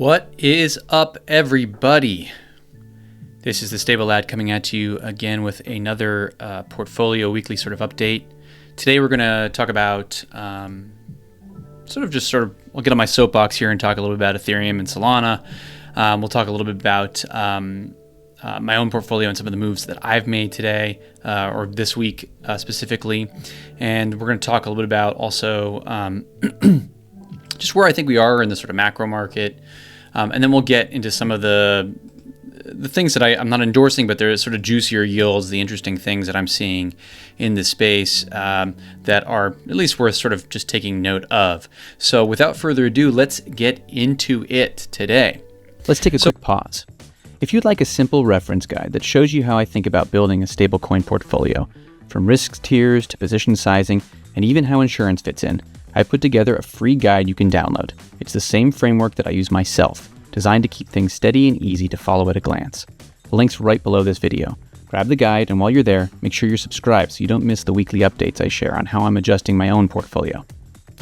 What is up, everybody? This is the Stable Lad coming at you again with another portfolio weekly sort of update. Today we're going to talk about I'll get on my soapbox here and talk a little bit about Ethereum and Solana. We'll talk a little bit about my own portfolio and some of the moves that I've made today or this week specifically. And we're going to talk a little bit about also just where I think we are in the sort of macro market. And then we'll get into some of the things that I'm not endorsing, but they're sort of juicier yields, the interesting things that I'm seeing in this space that are at least worth sort of just taking note of. So without further ado, let's get into it today. Let's take a quick pause. If you'd like a simple reference guide that shows you how I think about building a stablecoin portfolio, from risk tiers to position sizing, and even how insurance fits in, I put together a free guide you can download. It's the same framework that I use myself, designed to keep things steady and easy to follow at a glance. The link's right below this video. Grab the guide, and while you're there, make sure you're subscribed so you don't miss the weekly updates I share on how I'm adjusting my own portfolio.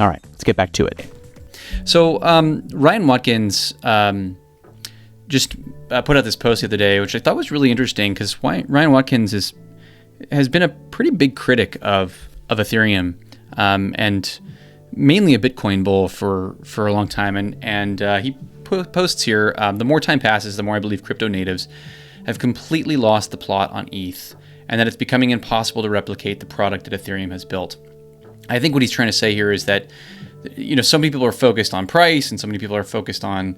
All right, let's get back to it. So Ryan Watkins just put out this post the other day, which I thought was really interesting because Ryan Watkins has been a pretty big critic of Ethereum and mainly a Bitcoin bull for a long time. And he posts here, the more time passes, the more I believe crypto natives have completely lost the plot on ETH and that it's becoming impossible to replicate the product that Ethereum has built. I think what he's trying to say here is that so many people are focused on price and so many people are focused on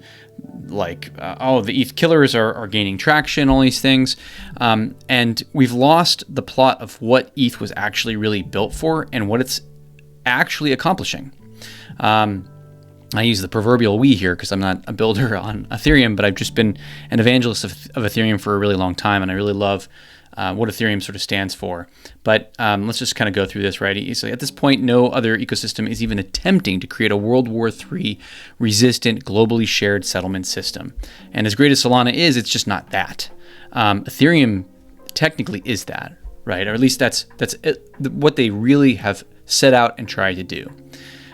the ETH killers are gaining traction, all these things. And we've lost the plot of what ETH was actually really built for and what it's actually accomplishing. I use the proverbial we here because I'm not a builder on Ethereum, but I've just been an evangelist of Ethereum for a really long time, and I really love what Ethereum sort of stands for. But let's just kind of go through this, right? So at this point, no other ecosystem is even attempting to create a World War III resistant, globally shared settlement system. And as great as Solana is, it's just not that. Ethereum technically is that, right? Or at least that's what they really have set out and tried to do.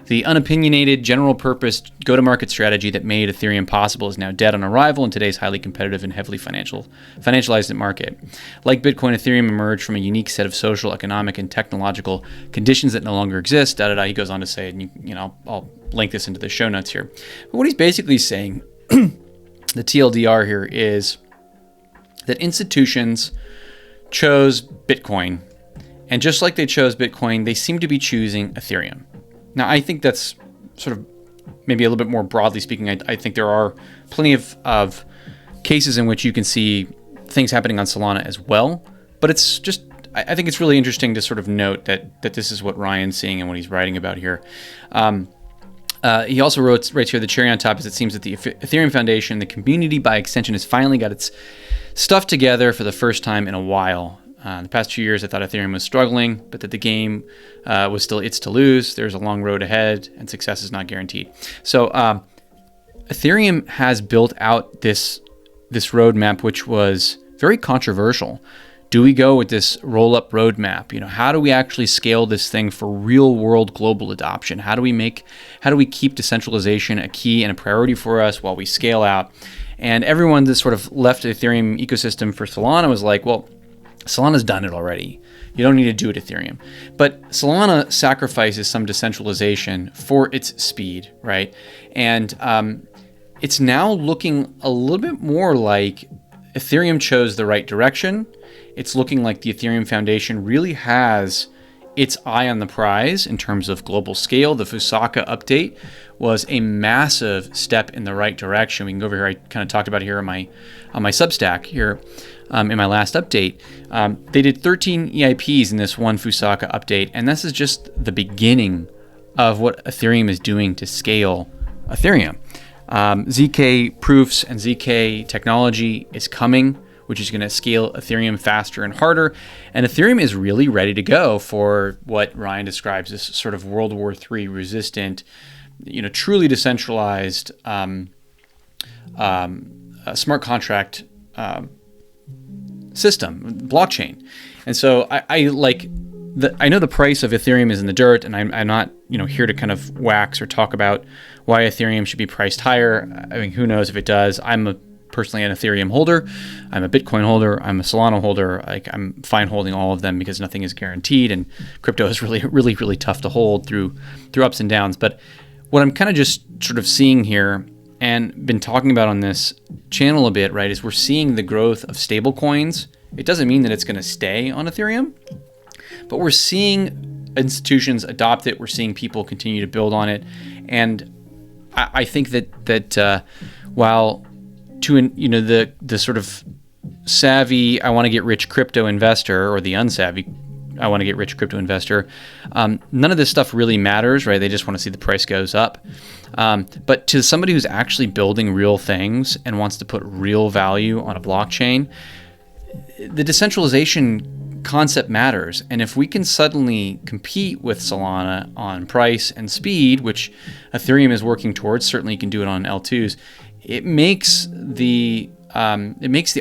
The unopinionated, general-purpose go-to-market strategy that made Ethereum possible is now dead on arrival in today's highly competitive and heavily financialized market. Like Bitcoin, Ethereum emerged from a unique set of social, economic, and technological conditions that no longer exist. He goes on to say, and I'll link this into the show notes here. But what he's basically saying, the TLDR here, is that institutions chose Bitcoin, and just like they chose Bitcoin, they seem to be choosing Ethereum. Now, I think that's sort of maybe a little bit more broadly speaking. I think there are plenty of cases in which you can see things happening on Solana as well. But it's just, I think it's really interesting to sort of note that this is what Ryan's seeing and what he's writing about here. He also writes here, the cherry on top is it seems that the Ethereum Foundation, the community by extension, has finally got its stuff together for the first time in a while. In the past 2 years, I thought Ethereum was struggling, but that the game was still its to lose. There's a long road ahead, and success is not guaranteed. So Ethereum has built out this roadmap, which was very controversial. Do we go with this roll-up roadmap? How do we actually scale this thing for real-world global adoption? How do we keep decentralization a key and a priority for us while we scale out? And everyone that sort of left the Ethereum ecosystem for Solana was like, well, Solana's done it already. You don't need to do it Ethereum. But Solana sacrifices some decentralization for its speed, right? And it's now looking a little bit more like Ethereum chose the right direction. It's looking like the Ethereum Foundation really has its eye on the prize in terms of global scale. The Fusaka update was a massive step in the right direction. We can go over here. I kind of talked about it here on my Substack here. In my last update, they did 13 EIPs in this one Fusaka update, and this is just the beginning of what Ethereum is doing to scale Ethereum. ZK proofs and ZK technology is coming, which is going to scale Ethereum faster and harder, and Ethereum is really ready to go for what Ryan describes as sort of World War III resistant, truly decentralized smart contract system, blockchain. And so I like I know the price of Ethereum is in the dirt, and I'm not here to kind of wax or talk about why Ethereum should be priced higher. I mean, who knows if it does. I'm personally an Ethereum holder. I'm a Bitcoin holder. I'm a Solana holder. I'm fine holding all of them because nothing is guaranteed, and crypto is really, really, really tough to hold through ups and downs. But what I'm kind of just sort of seeing here and been talking about on this channel a bit, right, is we're seeing the growth of stablecoins. It doesn't mean that it's going to stay on Ethereum, but we're seeing institutions adopt it. We're seeing people continue to build on it, and I think that while to the sort of savvy, I want to get rich crypto investor, or the unsavvy, I want to get rich crypto investor, none of this stuff really matters, right? They just want to see the price goes up. But to somebody who's actually building real things and wants to put real value on a blockchain, the decentralization concept matters. And if we can suddenly compete with Solana on price and speed, which Ethereum is working towards, certainly you can do it on L2s, it makes the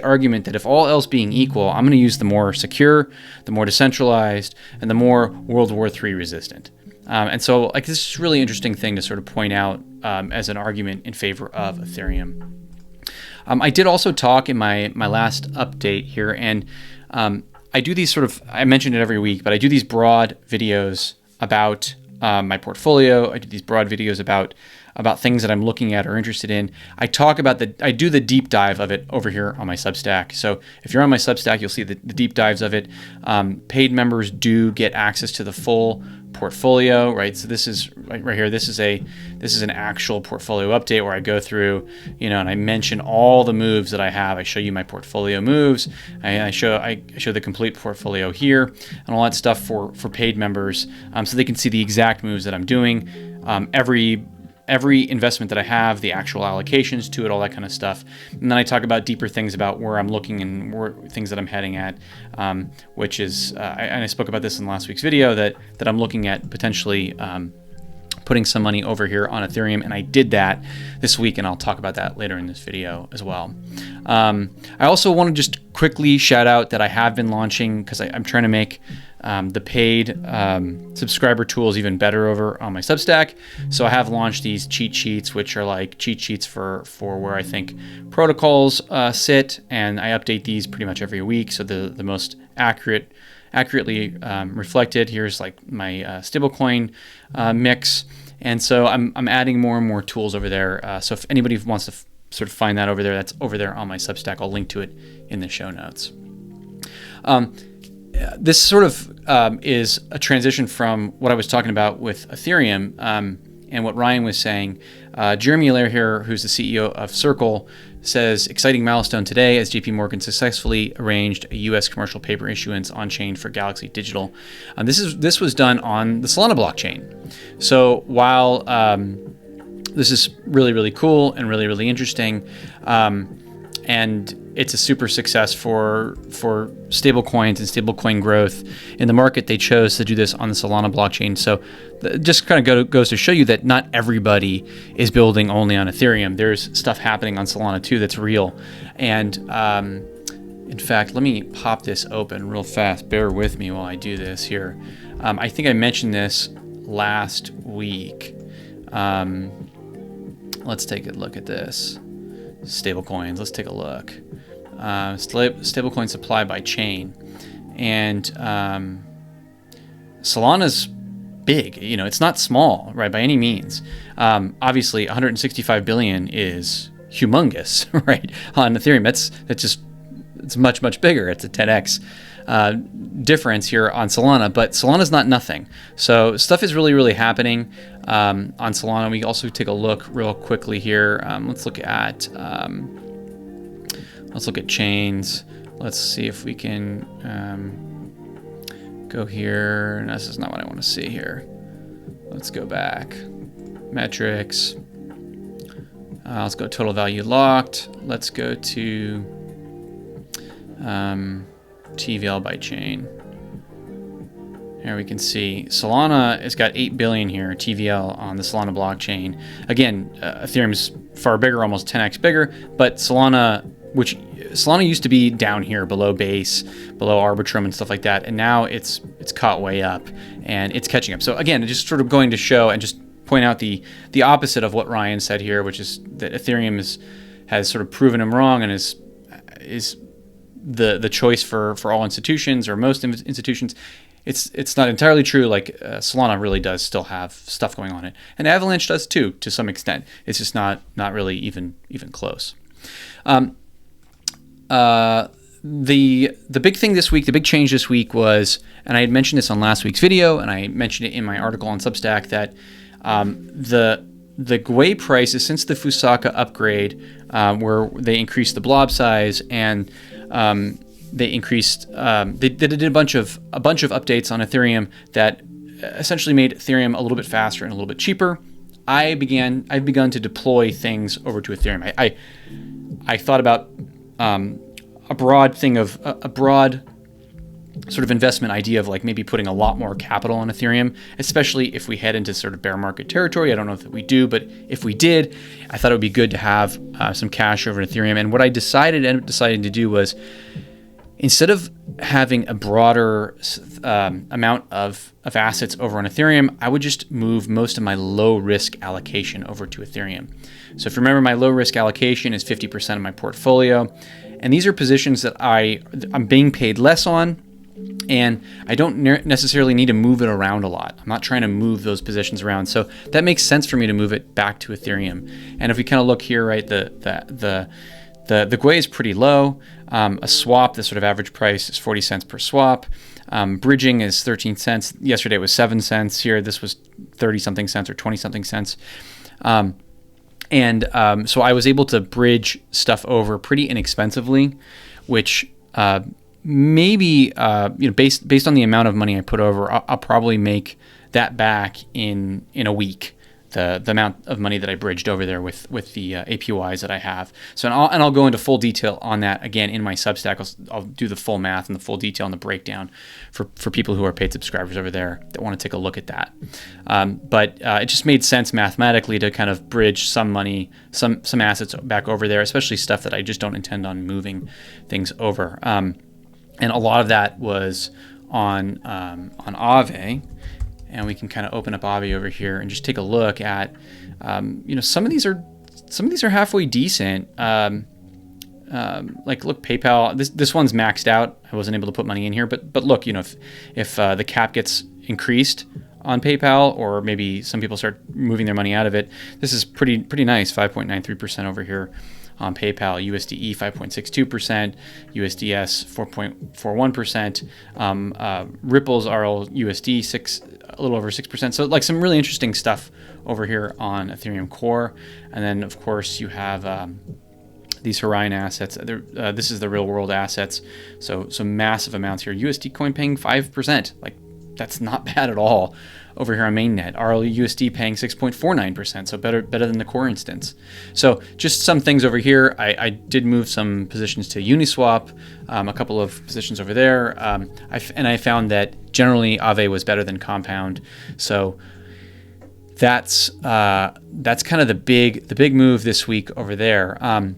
argument that if all else being equal, I'm going to use the more secure, the more decentralized, and the more World War III resistant. And so this is a really interesting thing to sort of point out as an argument in favor of Ethereum. I did also talk in my last update here, and I do these I mention it every week, but I do these broad videos about my portfolio. I do these broad videos about things that I'm looking at or interested in. I do the deep dive of it over here on my Substack. So if you're on my Substack, you'll see the deep dives of it. Paid members do get access to the full portfolio, right? So this is right here. This is an actual portfolio update where I go through, and I mention all the moves that I have. I show you my portfolio moves. I show the complete portfolio here and all that stuff for paid members, so they can see the exact moves that I'm doing. Every investment that I have, the actual allocations to it, all that kind of stuff. And then I talk about deeper things about where I'm looking and things that I'm heading at, which is, and I spoke about this in last week's video, that I'm looking at potentially putting some money over here on Ethereum, and I did that this week, and I'll talk about that later in this video as well. I also want to just quickly shout out that I have been launching, because I'm trying to make the paid subscriber tools even better over on my Substack. So I have launched these cheat sheets, which are like cheat sheets for where I think protocols sit, and I update these pretty much every week. So the most accurately reflected. Here's like my stablecoin mix, and so I'm adding more and more tools over there. So if anybody wants to sort of find that over there, that's over there on my Substack. I'll link to it in the show notes. This sort of is a transition from what I was talking about with Ethereum and what Ryan was saying. Jeremy Allaire here, who's the CEO of Circle, says, exciting milestone today as JP Morgan successfully arranged a U.S. commercial paper issuance on-chain for Galaxy Digital. This was done on the Solana blockchain. So while this is really, really cool and really, really interesting, and it's a super success for stablecoins and stablecoin growth in the market, they chose to do this on the Solana blockchain. So just kind of goes to show you that not everybody is building only on Ethereum. There's stuff happening on Solana too that's real. And in fact, let me pop this open real fast. Bear with me while I do this here. I think I mentioned this last week. Let's take a look at this. Stablecoins. Let's take a look. Stablecoin supply by chain, and Solana's big. It's not small, right, by any means. Obviously, 165 billion is humongous, right? On Ethereum, it's much bigger. It's a 10x difference here on Solana, but Solana's not nothing. So stuff is really, really happening on Solana. We also take a look real quickly here. Let's look at chains. Let's see if we can go here. No, this is not what I want to see here. Let's go back. Metrics. Let's go total value locked. Let's go to TVL by chain. Here we can see Solana has got 8 billion here, TVL on the Solana blockchain. Again, Ethereum's far bigger, almost 10x bigger, but Solana which Solana used to be down here below base, below Arbitrum and stuff like that, and now it's caught way up and it's catching up. So again, just sort of going to show and just point out the opposite of what Ryan said here, which is that Ethereum has sort of proven him wrong and is the choice for all institutions or most institutions. It's not entirely true. Like Solana really does still have stuff going on it, and Avalanche does too to some extent. It's just not really even close. The big thing this week, the big change this week was, and I had mentioned this on last week's video, and I mentioned it in my article on Substack, that the GWEI prices since the Fusaka upgrade, where they increased the blob size and they increased, they did a bunch of updates on Ethereum that essentially made Ethereum a little bit faster and a little bit cheaper. I've begun to deploy things over to Ethereum. I thought about a broad sort of investment idea of like maybe putting a lot more capital on Ethereum, especially if we head into sort of bear market territory. I don't know if we do, but if we did, I thought it would be good to have some cash over in Ethereum. And what I decided to do was, instead of having a broader amount of assets over on Ethereum, I would just move most of my low risk allocation over to Ethereum. So if you remember, my low risk allocation is 50% of my portfolio. And these are positions that I'm being paid less on, and I don't necessarily need to move it around a lot. I'm not trying to move those positions around. So that makes sense for me to move it back to Ethereum. And if we kind of look here, right, the GWEI is pretty low. A swap, the sort of average price is 40 cents per swap. Bridging is 13 cents. Yesterday it was 7 cents. Here this was 30 something cents or 20 something cents. So I was able to bridge stuff over pretty inexpensively, which maybe based on the amount of money I put over, I'll probably make that back in a week. The amount of money that I bridged over there with the APYs that I have. So I'll go into full detail on that again in my Substack. I'll do the full math and the full detail and the breakdown for people who are paid subscribers over there that want to take a look at that. But it just made sense mathematically to kind of bridge some money, some assets back over there, especially stuff that I just don't intend on moving things over. And a lot of that was on Aave. And we can kind of open up Aave over here and just take a look at, some of these are halfway decent. Like look, PayPal. This one's maxed out. I wasn't able to put money in here, but look, if the cap gets increased on PayPal, or maybe some people start moving their money out of it, this is pretty nice. 5.93% over here on PayPal. USDE 5.62%, USDS 4.41%, Ripple's RLUSD a little over 6%. So like some really interesting stuff over here on Ethereum Core. And then of course you have these Orion assets. This is the real world assets. So massive amounts here. USD coin paying 5%. Like that's not bad at all over here on mainnet. RLUSD paying 6.49%, so better than the core instance. So just some things over here. I did move some positions to Uniswap, a couple of positions over there, and I found that generally Aave was better than Compound. So that's kind of the big move this week over there. And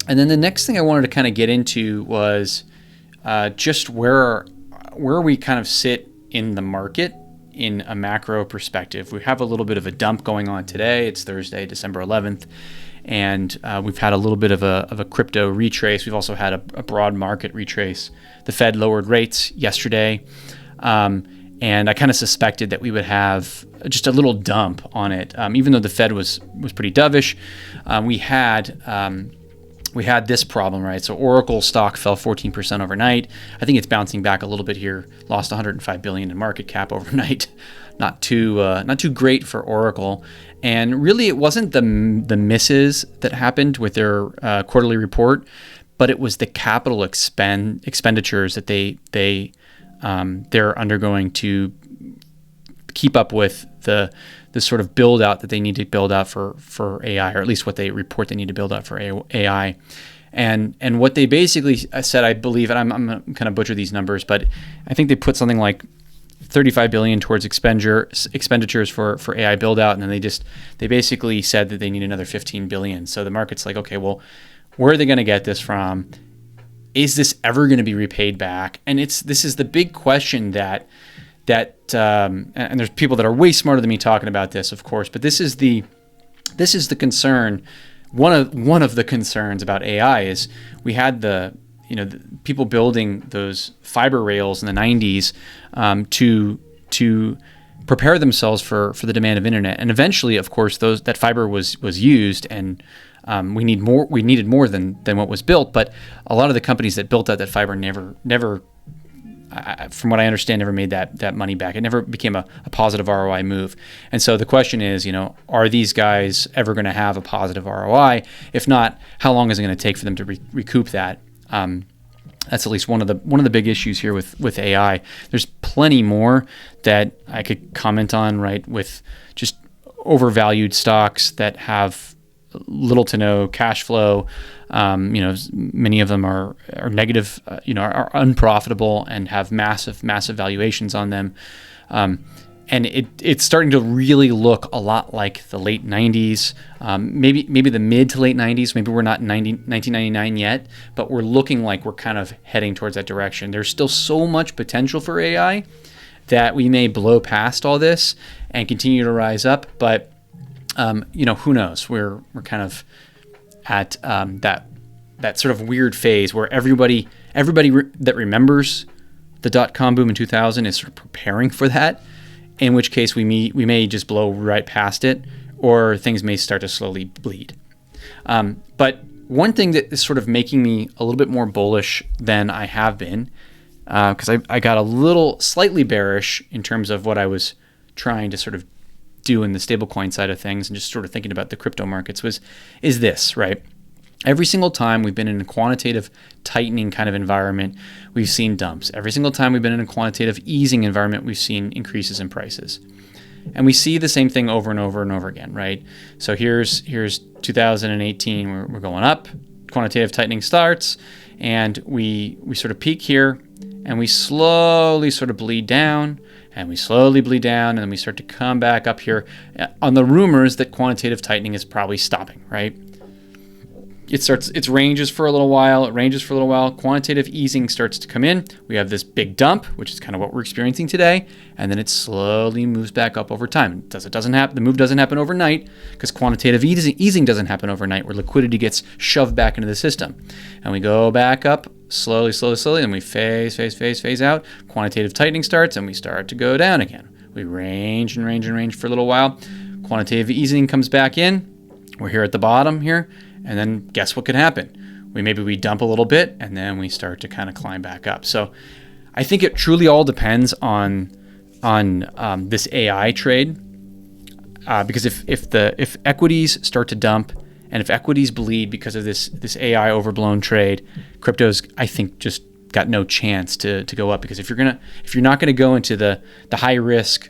then the next thing I wanted to kind of get into was just where we kind of sit in the market in a macro perspective. We have a little bit of a dump going on today. It's Thursday, December 11th, and we've had a little bit of a crypto retrace. We've also had a broad market retrace. The Fed lowered rates yesterday, and I kind of suspected that we would have just a little dump on it. Even though the Fed was pretty dovish, we had this problem, right? So Oracle stock fell 14% overnight. I think it's bouncing back a little bit here. Lost 105 billion in market cap overnight. Not too great for Oracle. And really, it wasn't the misses that happened with their quarterly report, but it was the capital expenditures that they're undergoing to keep up with the sort of build out that they need to build out for AI, or at least what they report they need to build out for AI. And what they basically said, I believe, and I'm going to kind of butcher these numbers, but I think they put something like 35 billion towards expenditures for AI build out, and then they basically said that they need another 15 billion. So the market's like, okay, well, Where are they going to get this from? Is this ever going to be repaid back? And this is the big question that and there's people that are way smarter than me talking about this, of course, but this is the concern. One of the concerns about AI is we had the people building those fiber rails in the 90s to prepare themselves for the demand of internet, and eventually, of course, that fiber was used, and we needed more than what was built. But a lot of the companies that built out that fiber never, from what I understand, never made that money back. It never became a positive ROI move. And so the question is, are these guys ever going to have a positive ROI? If not, how long is it going to take for them to recoup that? That's at least one of the big issues here with AI. There's plenty more that I could comment on, right? With just overvalued stocks that have little to no cash flow. Many of them are negative, are unprofitable and have massive valuations on them. And it's starting to really look a lot like the late 90s, maybe the mid to late 90s. Maybe we're not in 1999 yet, but we're looking like we're kind of heading towards that direction. There's still so much potential for AI that we may blow past all this and continue to rise up. But who knows? We're kind of at that sort of weird phase where everybody that remembers the .com boom in 2000 is sort of preparing for that. In which case we may just blow right past it, or things may start to slowly bleed. But one thing that is sort of making me a little bit more bullish than I have been, because I got a little slightly bearish in terms of what I was trying to sort of do in the stablecoin side of things, and just sort of thinking about the crypto markets, is this, right? Every single time we've been in a quantitative tightening kind of environment, we've seen dumps. Every single time we've been in a quantitative easing environment, we've seen increases in prices. And we see the same thing over and over and over again, right? So here's 2018, we're going up, quantitative tightening starts, and we sort of peak here, and we slowly sort of bleed down, and we slowly bleed down, and then we start to come back up here on the rumors that quantitative tightening is probably stopping, right? It ranges for a little while. Quantitative easing starts to come in. We have this big dump, which is kind of what we're experiencing today, and then it slowly moves back up over time. The move doesn't happen overnight, because quantitative easing doesn't happen overnight, where liquidity gets shoved back into the system, and we go back up slowly, and we phase out. Quantitative tightening starts, and we start to go down again. We range for a little while. Quantitative easing comes back in. We're here at the bottom here. And then guess what could happen? We dump a little bit, and then we start to kind of climb back up. So I think it truly all depends on this AI trade, because if equities start to dump, and if equities bleed because of this AI overblown trade, crypto's, I think, just got no chance to go up. Because if you're not gonna go into the high risk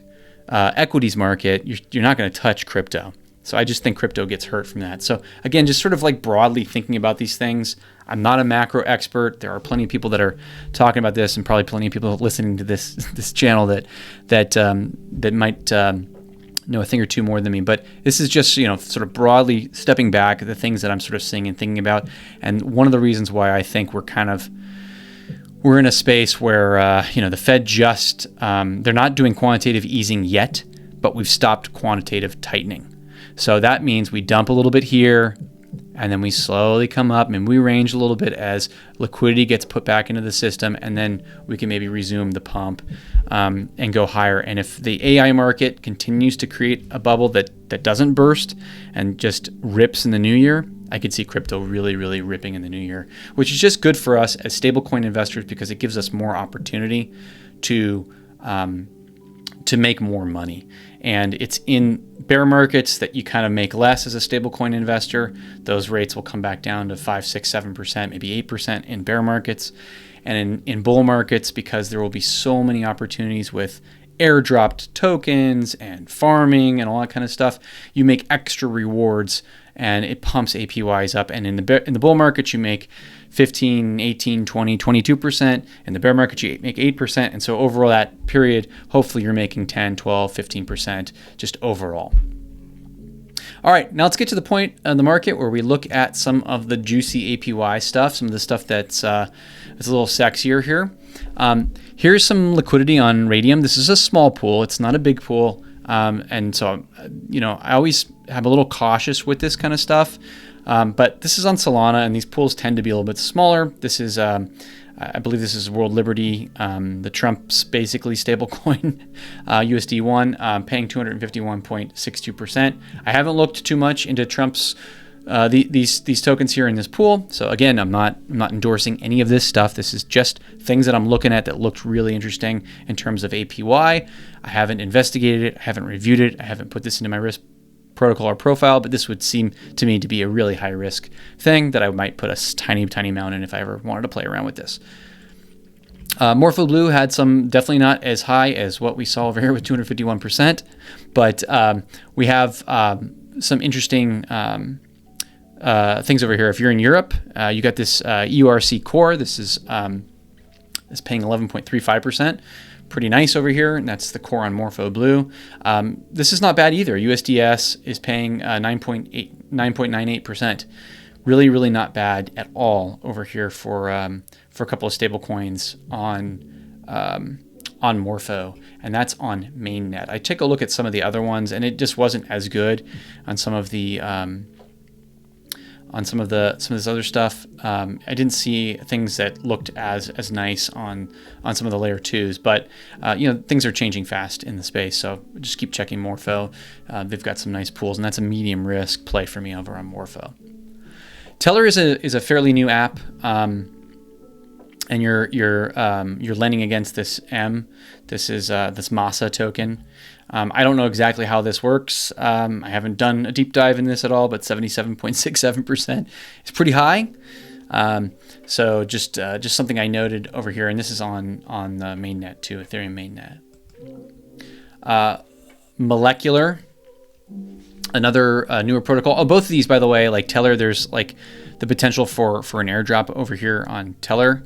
equities market, you're not gonna touch crypto. So I just think crypto gets hurt from that. So again, just sort of like broadly thinking about these things. I'm not a macro expert. There are plenty of people that are talking about this, and probably plenty of people listening to this channel that might know a thing or two more than me. But this is just sort of broadly stepping back at the things that I'm sort of seeing and thinking about. And one of the reasons why I think we're in a space where the Fed just they're not doing quantitative easing yet, but we've stopped quantitative tightening. So that means we dump a little bit here, and then we slowly come up, and we range a little bit as liquidity gets put back into the system, and then we can maybe resume the pump and go higher. And if the AI market continues to create a bubble that doesn't burst and just rips in the new year, I could see crypto really, really ripping in the new year, which is just good for us as stablecoin investors, because it gives us more opportunity to make more money. And it's in bear markets that you kind of make less as a stablecoin investor. Those rates will come back down to 5, 6, 7%, maybe 8% in bear markets. And in bull markets, because there will be so many opportunities with airdropped tokens and farming and all that kind of stuff, you make extra rewards, and it pumps APYs up. And in the bull market, you make 15, 18, 20, 22%. In the bear market, you make 8%. And so overall that period, hopefully you're making 10, 12, 15% just overall. All right, now let's get to the point in the market where we look at some of the juicy APY stuff, some of the stuff that's a little sexier here. Here's some liquidity on Radium. This is a small pool. It's not a big pool. And so, I always have a little cautious with this kind of stuff. But this is on Solana, and these pools tend to be a little bit smaller. This is, I believe this is World Liberty, the Trump's basically stablecoin, USD1, paying 251.62%. I haven't looked too much into Trump's these tokens here in this pool. So again, I'm not endorsing any of this stuff. This is just things that I'm looking at that looked really interesting in terms of APY. I haven't investigated it. I haven't reviewed it. I haven't put this into my risk protocol or profile, but this would seem to me to be a really high risk thing that I might put a tiny amount in if I ever wanted to play around with this. Morpho Blue had some, definitely not as high as what we saw over here with 251%, but we have some interesting things over here. If you're in Europe, you got this EURC core. This is paying 11.35%. Pretty nice over here, and that's the core on Morpho Blue. This is not bad either. USDS is paying 9.98%. Really not bad at all over here for a couple of stable coins on Morpho, and that's on Mainnet. I took a look at some of the other ones, and it just wasn't as good on some of the some of this other stuff. I didn't see things that looked as nice on some of the layer 2s, but things are changing fast in the space, so just keep checking Morpho. They've got some nice pools, and that's a medium risk play for me over on Morpho. Teller is a fairly new app, and you're lending against this M. This is this Masa token. I don't know exactly how this works. I haven't done a deep dive in this at all, but 77.67% is pretty high. So just something I noted over here, and this is on the mainnet too, Ethereum Mainnet. Molecular, another newer protocol. Oh, both of these, by the way, like Teller, there's like the potential for an airdrop over here on Teller.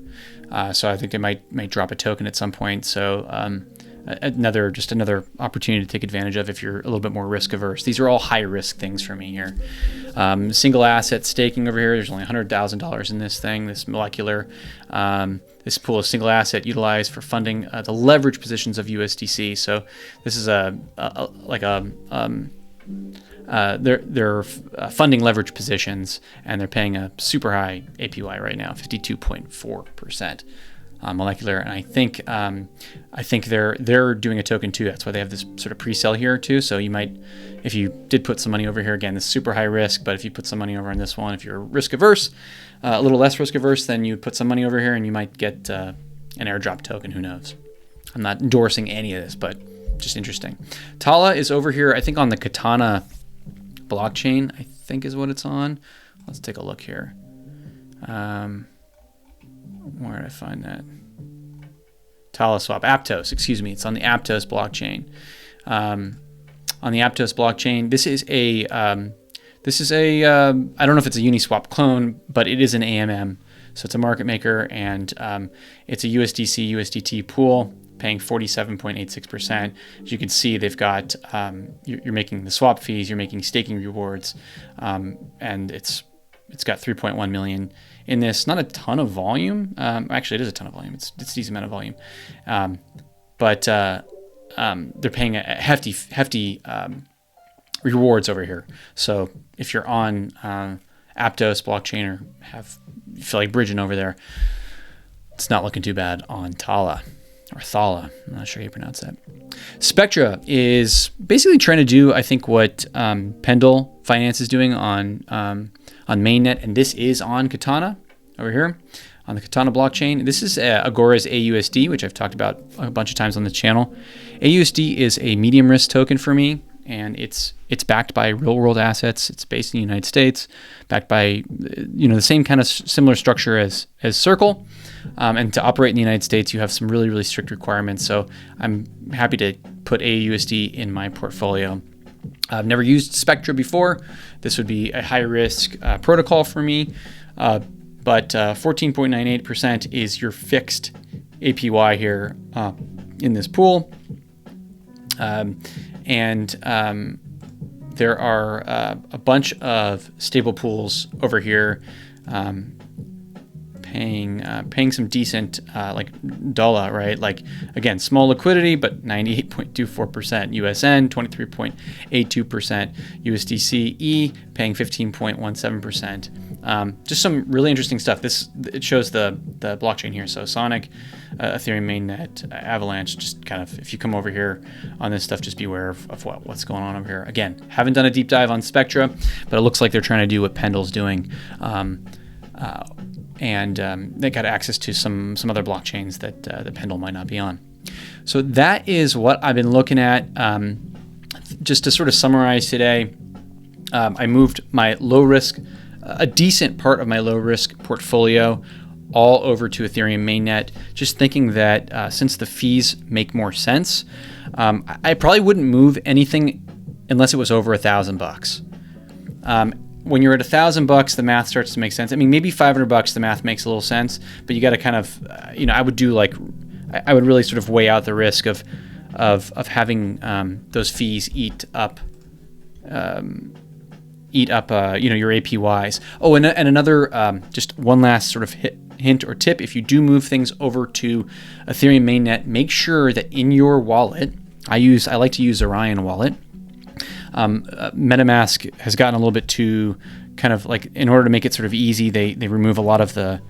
So I think they might drop a token at some point. So another opportunity to take advantage of if you're a little bit more risk averse. These are all high risk things for me here. Single asset staking over here. There's only $100,000 in this thing. This Molecular. This pool is single asset utilized for funding the leverage positions of USDC. So this is they're funding leverage positions, and they're paying a super high APY right now, 52.4%. Molecular, and I think they're doing a token too. That's why they have this sort of pre-sale here too. So you might, if you did put some money over here, again, this is super high risk, but if you put some money over on this one, if you're risk averse, a little less risk averse, then you put some money over here and you might get an airdrop token. Who knows? I'm not endorsing any of this, but just interesting. Tala is over here, I think on the Katana blockchain, I think is what it's on. Let's take a look here. Where did I find that? Talaswap, Aptos, excuse me. It's on the Aptos blockchain. On the Aptos blockchain, this is a I don't know if it's a Uniswap clone, but it is an AMM. So it's a market maker, and it's a USDC, USDT pool, paying 47.86%. As you can see, they've got, you're making the swap fees, you're making staking rewards, and it's got 3.1 million in this. Not a ton of volume. Actually, it is a ton of volume. It's a decent amount of volume. But they're paying a hefty rewards over here. So if you're on Aptos blockchain or you feel like bridging over there, it's not looking too bad on Tala. Or Thala, I'm not sure how you pronounce that. Spectra is basically trying to do, I think, what Pendle Finance is doing on Mainnet, and this is on Katana over here on the Katana blockchain. This is Agora's AUSD, which I've talked about a bunch of times on the channel. AUSD is a medium risk token for me, and it's backed by real world assets. It's based in the United States, backed by the same kind of similar structure as Circle. And to operate in the United States, you have some really strict requirements. So I'm happy to put AUSD in my portfolio. I've never used Spectra before. This would be a high risk protocol for me. But 14.98% is your fixed APY here in this pool. there are a bunch of stable pools over here paying some decent like dollar, right? Like, again, small liquidity, but 98.24% USN, 23.82% USDC, paying 15.17%. Just some really interesting stuff. It shows the blockchain here. So Sonic, Ethereum Mainnet, Avalanche. Just kind of, if you come over here on this stuff, just be aware of what's going on over here. Again, haven't done a deep dive on Spectra, but it looks like they're trying to do what Pendle's doing. And they got access to some other blockchains that the Pendle might not be on. So that is what I've been looking at. Just to sort of summarize today, I moved my low risk, a decent part of my low risk portfolio, all over to Ethereum Mainnet, just thinking that since the fees make more sense, I probably wouldn't move anything unless it was over $1,000. When you're at $1,000, the math starts to make sense. I mean, maybe $500, the math makes a little sense, but you got to kind of, I would do like, I would really sort of weigh out the risk of having those fees eat up your APYs. Oh, and another, just one last sort of hint or tip: if you do move things over to Ethereum Mainnet, make sure that in your wallet, I like to use Ryan wallet. MetaMask has gotten a little bit too kind of like, in order to make it sort of easy, they remove a lot of the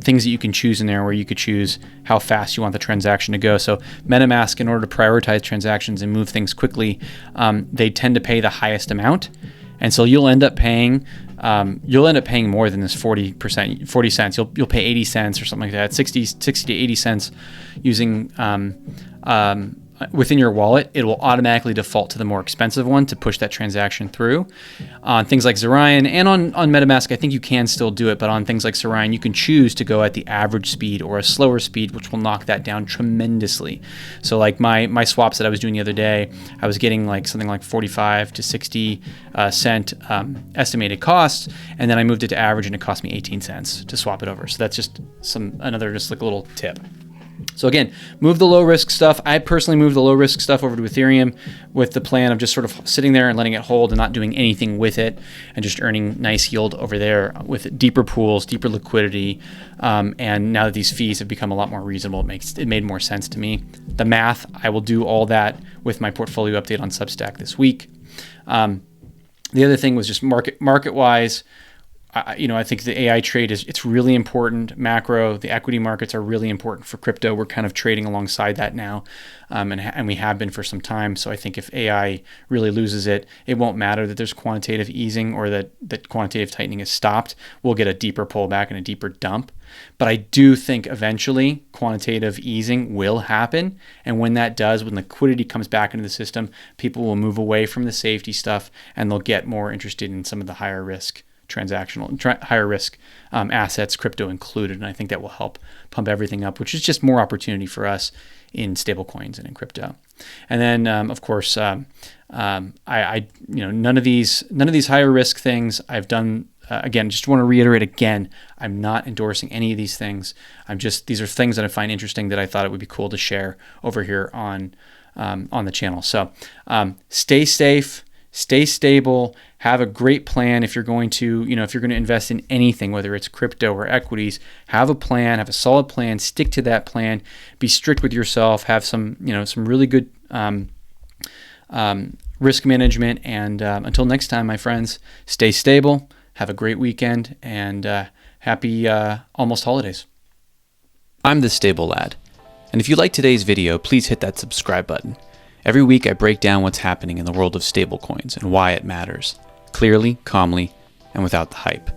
things that you can choose in there, where you could choose how fast you want the transaction to go. So MetaMask, in order to prioritize transactions and move things quickly, they tend to pay the highest amount, and so you'll end up paying more than this 40 cents. You'll pay 80 cents or something like that, 60 to 80 cents using within your wallet. It will automatically default to the more expensive one to push that transaction through. On things like Zorion and on MetaMask, I think you can still do it, but on things like Zorion, you can choose to go at the average speed or a slower speed, which will knock that down tremendously. So like my swaps that I was doing the other day, I was getting like something like 45 to 60 cent estimated costs, and then I moved it to average, and it cost me 18 cents to swap it over. So that's just another like a little tip. So again, move the low risk stuff. I personally moved the low risk stuff over to Ethereum with the plan of just sort of sitting there and letting it hold and not doing anything with it, and just earning nice yield over there with deeper pools, deeper liquidity. And now that these fees have become a lot more reasonable, it made more sense to me. The math, I will do all that with my portfolio update on Substack this week. The other thing was just market wise. I think the AI trade it's really important. Macro, the equity markets are really important for crypto. We're kind of trading alongside that now, and we have been for some time. So I think if AI really loses it, it won't matter that there's quantitative easing or that quantitative tightening is stopped. We'll get a deeper pullback and a deeper dump. But I do think eventually quantitative easing will happen, and when that does, when liquidity comes back into the system, people will move away from the safety stuff, and they'll get more interested in some of the higher risk higher risk assets, crypto included, and I think that will help pump everything up, which is just more opportunity for us in stablecoins and in crypto. And then of course, none of these higher risk things I've done. Again, just want to reiterate again, I'm not endorsing any of these things. These are things that I find interesting that I thought it would be cool to share over here on the channel. So stay safe. Stay stable, have a great plan. If you're going to invest in anything, whether it's crypto or equities, have a plan, have a solid plan, stick to that plan, be strict with yourself, have some really good risk management. And until next time, my friends, stay stable, have a great weekend, and happy almost holidays. I'm the Stable Lad, and if you like today's video, please hit that subscribe button. Every week I break down what's happening in the world of stablecoins and why it matters, clearly, calmly, and without the hype.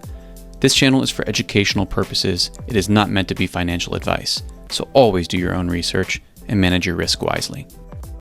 This channel is for educational purposes. It is not meant to be financial advice, so always do your own research and manage your risk wisely.